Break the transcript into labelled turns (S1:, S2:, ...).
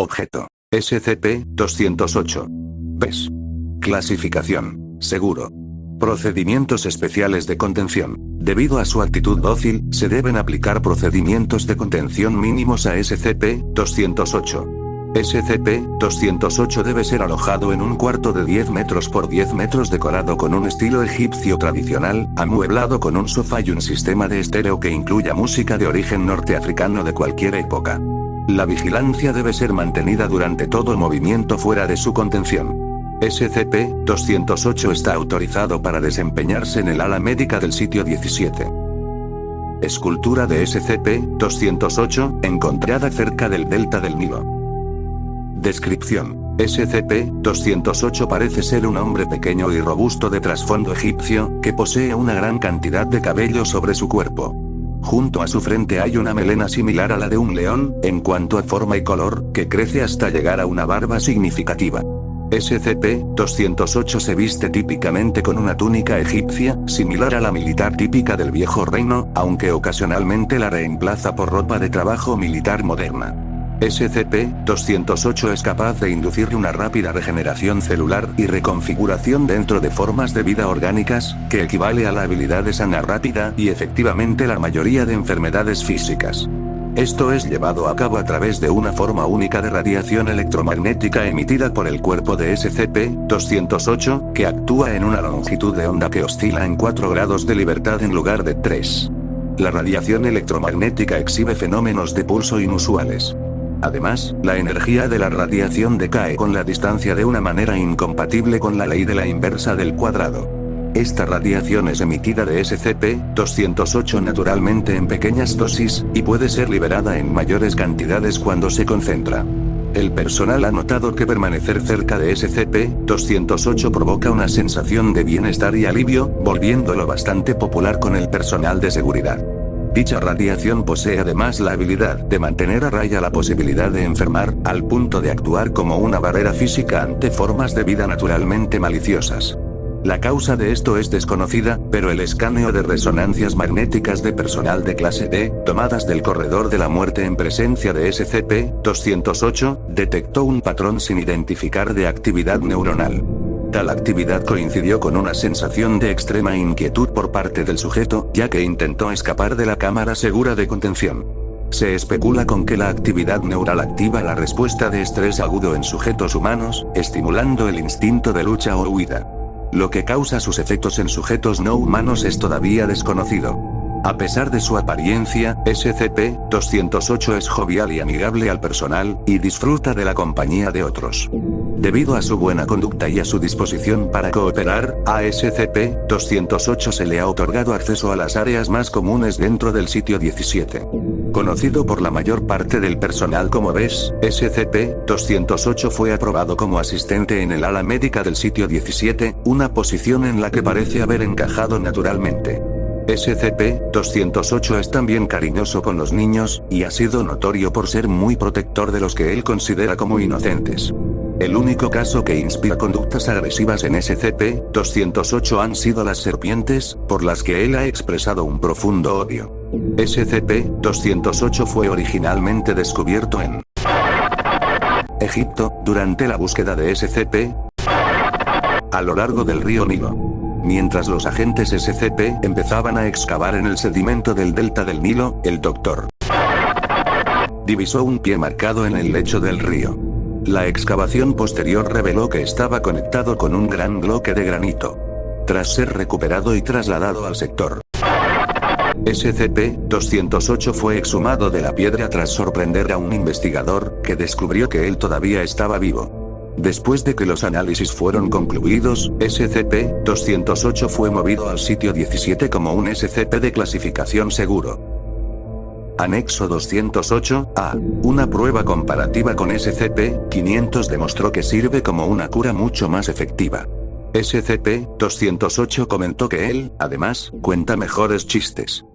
S1: Objeto. SCP-208. BES. Clasificación. Seguro. Procedimientos especiales de contención. Debido a su actitud dócil, se deben aplicar procedimientos de contención mínimos a SCP-208. SCP-208 debe ser alojado en un cuarto de 10 metros por 10 metros decorado con un estilo egipcio tradicional, amueblado con un sofá y un sistema de estéreo que incluya música de origen norteafricano de cualquier época. La vigilancia debe ser mantenida durante todo movimiento fuera de su contención. SCP-208 está autorizado para desempeñarse en el ala médica del sitio 17. Escultura de SCP-208, encontrada cerca del delta del Nilo. Descripción. SCP-208 parece ser un hombre pequeño y robusto de trasfondo egipcio, que posee una gran cantidad de cabello sobre su cuerpo. Junto a su frente hay una melena similar a la de un león, en cuanto a forma y color, que crece hasta llegar a una barba significativa. SCP-208 se viste típicamente con una túnica egipcia, similar a la militar típica del Viejo Reino, aunque ocasionalmente la reemplaza por ropa de trabajo militar moderna. SCP-208 es capaz de inducir una rápida regeneración celular y reconfiguración dentro de formas de vida orgánicas, que equivale a la habilidad de sanar rápida y efectivamente la mayoría de enfermedades físicas. Esto es llevado a cabo a través de una forma única de radiación electromagnética emitida por el cuerpo de SCP-208, que actúa en una longitud de onda que oscila en 4 grados de libertad en lugar de 3. La radiación electromagnética exhibe fenómenos de pulso inusuales. Además, la energía de la radiación decae con la distancia de una manera incompatible con la ley de la inversa del cuadrado. Esta radiación es emitida de SCP-208 naturalmente en pequeñas dosis, y puede ser liberada en mayores cantidades cuando se concentra. El personal ha notado que permanecer cerca de SCP-208 provoca una sensación de bienestar y alivio, volviéndolo bastante popular con el personal de seguridad. Dicha radiación posee además la habilidad de mantener a raya la posibilidad de enfermar, al punto de actuar como una barrera física ante formas de vida naturalmente maliciosas. La causa de esto es desconocida, pero el escaneo de resonancias magnéticas de personal de clase D, tomadas del corredor de la muerte en presencia de SCP-208, detectó un patrón sin identificar de actividad neuronal. Tal actividad coincidió con una sensación de extrema inquietud por parte del sujeto, ya que intentó escapar de la cámara segura de contención. Se especula con que la actividad neural activa la respuesta de estrés agudo en sujetos humanos, estimulando el instinto de lucha o huida. Lo que causa sus efectos en sujetos no humanos es todavía desconocido. A pesar de su apariencia, SCP-208 es jovial y amigable al personal, y disfruta de la compañía de otros. Debido a su buena conducta y a su disposición para cooperar, a SCP-208 se le ha otorgado acceso a las áreas más comunes dentro del sitio 17. Conocido por la mayor parte del personal como BES, SCP-208 fue aprobado como asistente en el ala médica del sitio 17, una posición en la que parece haber encajado naturalmente. SCP-208 es también cariñoso con los niños, y ha sido notorio por ser muy protector de los que él considera como inocentes. El único caso que inspira conductas agresivas en SCP-208 han sido las serpientes, por las que él ha expresado un profundo odio. SCP-208 fue originalmente descubierto en Egipto, durante la búsqueda de SCP a lo largo del río Nilo. Mientras los agentes SCP empezaban a excavar en el sedimento del delta del Nilo, el Dr. divisó un pie marcado en el lecho del río. La excavación posterior reveló que estaba conectado con un gran bloque de granito. Tras ser recuperado y trasladado al sector, SCP-208 fue exhumado de la piedra tras sorprender a un investigador, que descubrió que él todavía estaba vivo. Después de que los análisis fueron concluidos, SCP-208 fue movido al sitio 17 como un SCP de clasificación seguro. Anexo 208-A. Una prueba comparativa con SCP-500 demostró que sirve como una cura mucho más efectiva. SCP-208 comentó que él, además, cuenta mejores chistes.